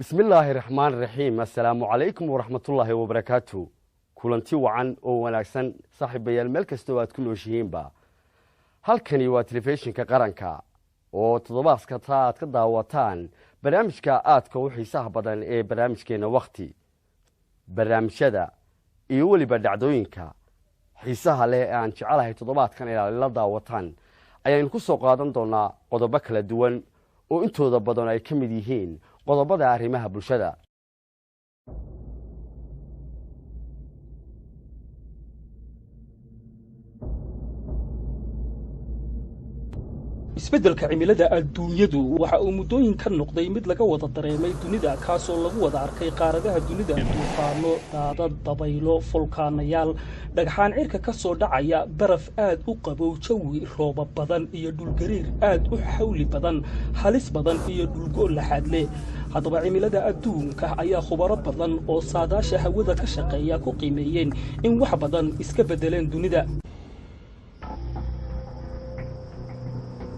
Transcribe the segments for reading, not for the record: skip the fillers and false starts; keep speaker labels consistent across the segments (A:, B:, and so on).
A: بسم الله الرحمن الرحيم. السلام عليكم ورحمة الله وبركاته. كلنتي وعن أو وناكسن صاحب الملك كستوات كل شيء با. هل كان يوا تلفزيون كقرنكا أو تضباس كتات كداوتان برامج كآت كوحي صاحبا إيه برامج كنا وقتي برامج شدا يولي بدعدوينكا حيسها له أن شعلها تضباط كان إلى لا داوتان أي إنكو سوقادن دونا قضبك لدول وإنتو ضبطون أي كمديهين qodobada arrimaha bulshada.
B: isbeddelka cimilada adduunyadu waxa uu muddooyin ka noqday mid laga wada dareemay dunida kaasoo lagu wada arkay qaaradaha dunida duufaano daadad dabaylo fulkaanayaal dhagxaan cirka ka soo dhacaya baraf aad u qabow jawi roobab badan iyo dhulgariir aad u xawli badan halis badan iyo dhulgo laxaad leh haddaba cimilada adduunka ayaa khubaro badan oo saadaasha hawada ka shaqeeya ku qiimeeyeen in wax badan iska beddeleen dunida.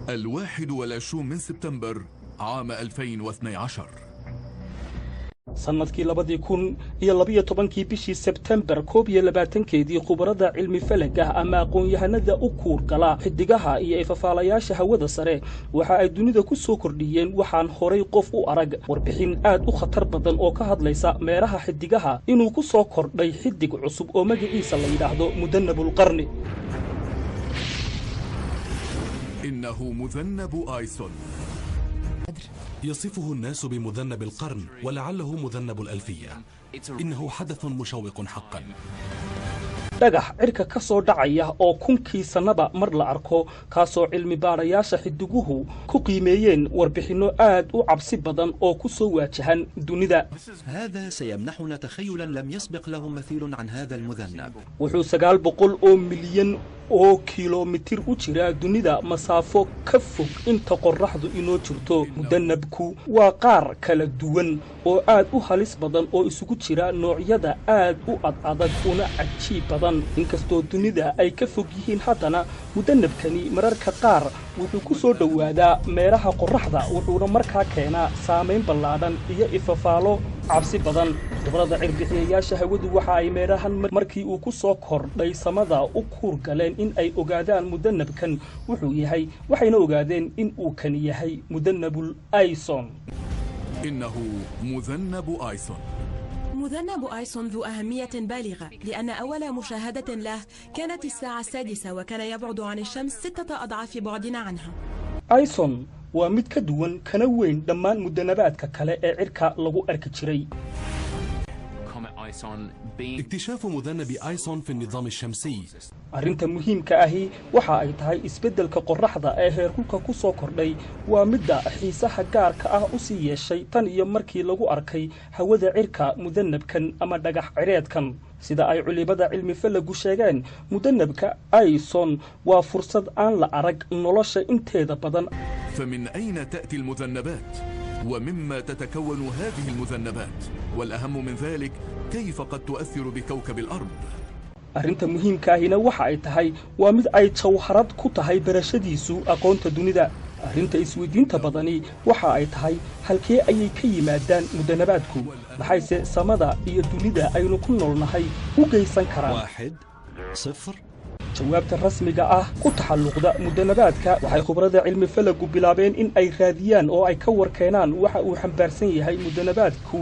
C: 21 من سبتمبر عام 2012
B: sanadkii 2012 bishii Sebtembar 21keedii khubarada cilmi falaga ama aqoon-yahanada u kuurgala xidigaha iyo ifafaalayaasha hawada sare waxa ay dunida ku soo kordhiyeen waxaan horay qof u arag warbixin aad u khatar badan oo ka hadlaysa meeraha xidigaha inuu ku soo kordhay xidig cusub oo magaciisa la yiraahdo mudannabul qarni.
C: إنه مذنب آيسون.
D: يصفه الناس بمذنب القرن ولعله مذنب الألفية. إنه حدث مشوق حقا.
B: dhagax cirka ka soo dhacaya oo kunkii sanaba mar la arko kaasoo cilmi baarayaasha xidiguhu ku qiimeeyeen warbixino aad u cabsi badan oo ku soo waajahan dunida.
E: هذا سيمنحنا تخيلا لم يسبق له مثيل عن هذا المذنب.
B: wuxuu 900 milyan oo kiiloomitir u jira dunida masaafo ka fog inta qorraxdu inoo jirto. mudannabku waa qaar kala duwan oo aad u halis badan oo isugu jira noocyada aad u adag una cajiib badan. inkastoo dunida ay ka fog yihiin haddana mudannabkani mararka qaar wuxuu ku soo dhowaadaa meeraha qorraxda wuxuuna markaa keenaa saamayn ballaadhan iyo ifafaalo cabsi badan. khibrada cirbixiyayaasha hawadu waxa ay meerahan markii uu ku soo kordhay samada u kuurgaleen in ay ogaadaan mudannabkan wuxuu yahay waxayna ogaadeen in uu kan yahay mudannabul Ayson.
C: إنه مذنب آيسون.
F: مذنب آيسون ذو أهمية بالغة لأن أول مشاهدة له كانت الساعة 6 وكان يبعد عن الشمس 6 أضعاف بعدنا عنها.
B: Ayson waa mid ka duwan kana weyn dhammaan mudanabaadka kale ee cirka lagu arki jiray.
D: اكتشاف مذنب آيسون في النظام الشمسي.
B: arrinta muhiimka ahi waxa ay tahay isbeddelka qorraxda ee heerkulka ku soo kordhay waa midda xiisaha gaarka ah u sii yeeshay tan iyo markii lagu arkay hawada cirka mudannabkan ama dhagax cireedkan. sida ay culimada cilmi falagu sheegeen mudannabka Ayson waa fursad aan la arag nolosha inteeda badan.
C: فمن أين تأتي المذنبات؟ ومما تتكون هذه المذنبات؟ والأهم من ذلك كيف قد تؤثر بكوكب الأرض؟
B: arrinta muhiimka ahina waxa ay tahay waa mid ay jawharad ku tahay barashadiisu aqoonta dunida. arrinta isweydiinta badani waxa ay tahay halkee ayay ka yimaadaan mudanabaadku maxayse samada iyo dunida aynu ku noolnahay u geysan karaan.
E: 1 0
B: jawaabta rasmiga ah ku taxalluqda mudanabaadka waxay khibrada cilmi falagu bilaabeen in ay raadiyaan oo ay ka warkeenaan waxa uu xambaarsan yahay mudanabaadku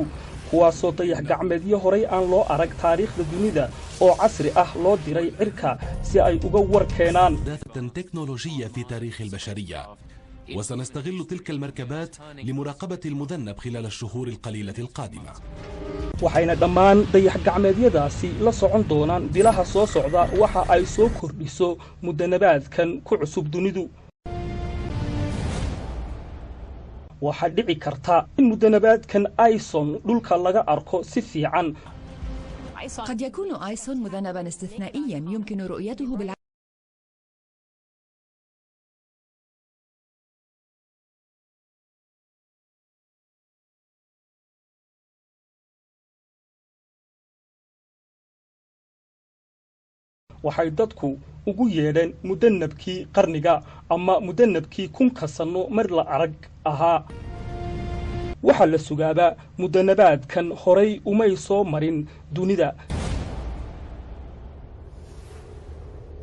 B: kuwaasoo dayax gacmeedyo horay aan loo arag taariikhda dunida oo casri ah loo diray cirka si ay uga warkeenaan.
D: تكنولوجية في تاريخ البشرية. وسنستغل تلك المركبات لمراقبة المذنب خلال الشهور القليلة القادمة.
B: waxayna dhammaan dayax gacmeedyadaasi la socon doonaan bilaha soo socda waxa ay soo kordhiso mudanabaadkan ku cusub dunidu. waxa dhici karta in mudanabaadkan Ayson dhulka laga arko si fiican.
G: قد يكون آيسون مذنبا استثنائيا يمكن رؤيته
B: waxay dadku ugu yeedheen mudannabkii qarniga ama mudannabkii kunka sano mar la arag ahaa. waxaa la sugaaba mudanabaadkan horay umay soo marin dunida.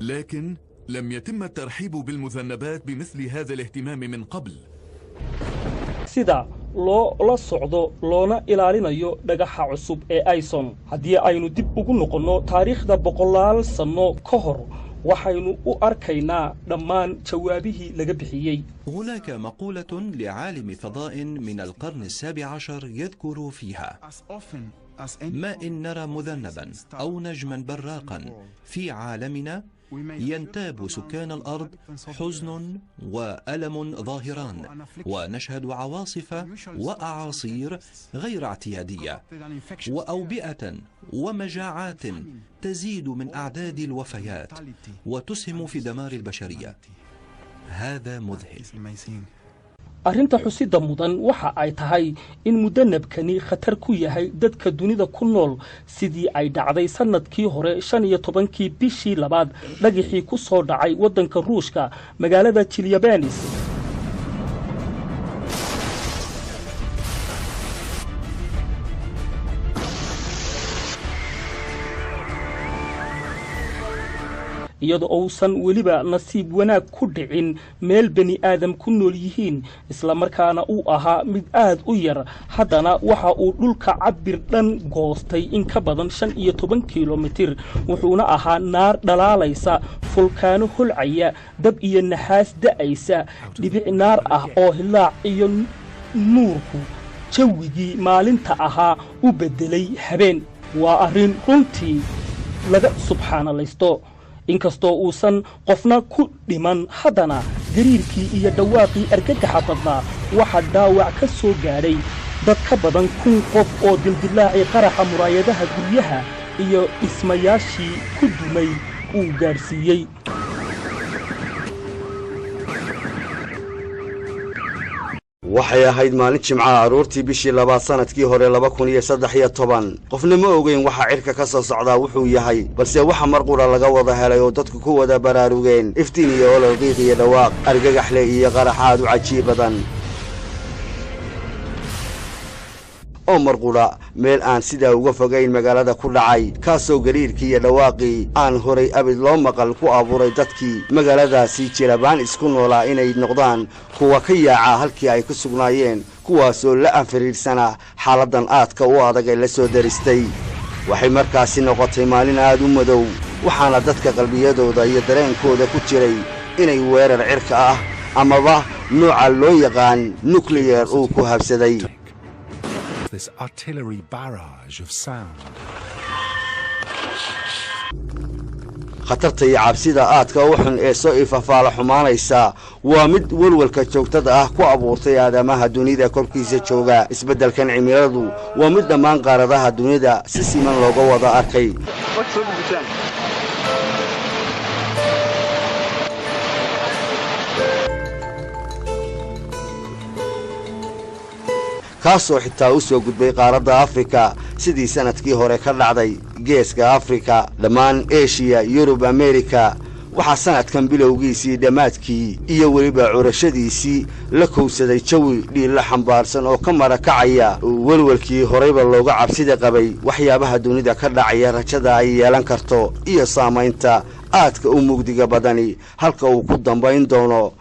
C: لكن لم يتم الترحيب بالمذنبات بمثل هذا الاهتمام من قبل.
B: sida la socdo loona ilaalinayo dhagaxa cusub ee Ayson. haddii aynu dib ugu noqonno taariikhda boqolaal sano ka hor waxaynu u arkaynaa dhammaan jawaabihii laga bixiyey.
E: هناك مقولة لعالم فضاء من القرن السابع عشر يذكر فيها: ما إن نرى مذنبا أو نجما براقا في عالمنا ينتاب سكان الأرض حزن وألم ظاهران، ونشهد عواصف وأعاصير غير اعتيادية، وأوبئة ومجاعات تزيد من أعداد الوفيات وتسهم في دمار البشرية. هذا مذهل.
B: arrinta xusida mudan waxa ay tahay in mudanabkani khatar ku yahay dadka dunida ku nool, sidii ay dhacday sanadkii hore 15kii bishii labaad dhagixii ku soo dhacay waddanka Ruushka magaalada Chelyabinsk. iyadoo uusan weliba nasiib wanaag ku dhicin meel bani aadam ku nool yihiin, isla markaana uu ahaa mid aad u yar, haddana waxa uu dhulka cabir dhan goostay in ka badan 15 kilomitir, wuxuuna ahaa naar dhalaalaysa, fulkaano holcaya, dab iyo naxaas da'aysa, dhibic naar ah oo hilaac iyo nuurku jawigii maalinta ahaa u bedelay habeen. waa arrin runtii laga subxaanalaysto. inkastoo uusan qofna ku dhiman, haddana gariirkii iyo dhawaaqii argagaxa badnaa waxaa dhaawac ka soo gaadhay dad ka badan 1000 qof oo dildilaacii qaraxa muraayadaha guryaha iyo dhismayaashii ku dumay uu gaadhsiiyey.
A: waxay ahayd maalin jimcaha aroortii bishii labaad sanadkii hore 2013. qofna ma ogeyn waxa cirka ka soo socdaa wuxuu yahay, balse waxa mar qura laga wada helay oo dadku ku wada baraarugeen iftiin iyo olol qiiq iyo dhawaaq argagaxle iyo qaraxaad u cajiib badan oo mar qura meel aan sidaa uga fogayn magaalada ku dhacay, kaasoo gariirkii iyo dhawaaqii aan horay abid loo maqal ku abuuray dadkii magaaladaasi jirabaan isku noolaa inay noqdaan kuwa ka yaaca halkii ay ku sugnaayeen, kuwaasoo la anfariirsana xaaladan aadka u adag ee la soo daristay. waxay markaasi noqotay maalin aad u madow, waxaana dadka qalbiyadooda iyo dareenkooda ku jiray inay weerar cirka ah amaba nooca loo yaqaan nuclear uu ku habsaday.
H: This artillery barrage of sound.
A: khatarta iyo cabsida aadka u xun ee soo ifafaala xumaanaysa waa mid walwalka joogtada ah ku abuurtay aadamaha dunida korkiisa jooga. isbeddelkan cimiladu waa mid dhammaan qaaradaha dunida si siman looga wada arkay. kaasoo xitaa u soo gudbay qaaradda Afrika sidii sanadkii hore ka dhacday geeska Afrika, dhammaan Asia, Yurub, Amerika. waxaa sanadkan bilowgiisii dhammaadkii iyo weliba curashadiisii la kowsaday jawi dhiilla xambaarsan oo ka marakacaya walwalkii horeyba looga cabsida qabay waxyaabaha dunida ka dhacaya, rajada ay yeelan karto iyo saamaynta aadka u mugdiga badani halka uu ku dambayn doono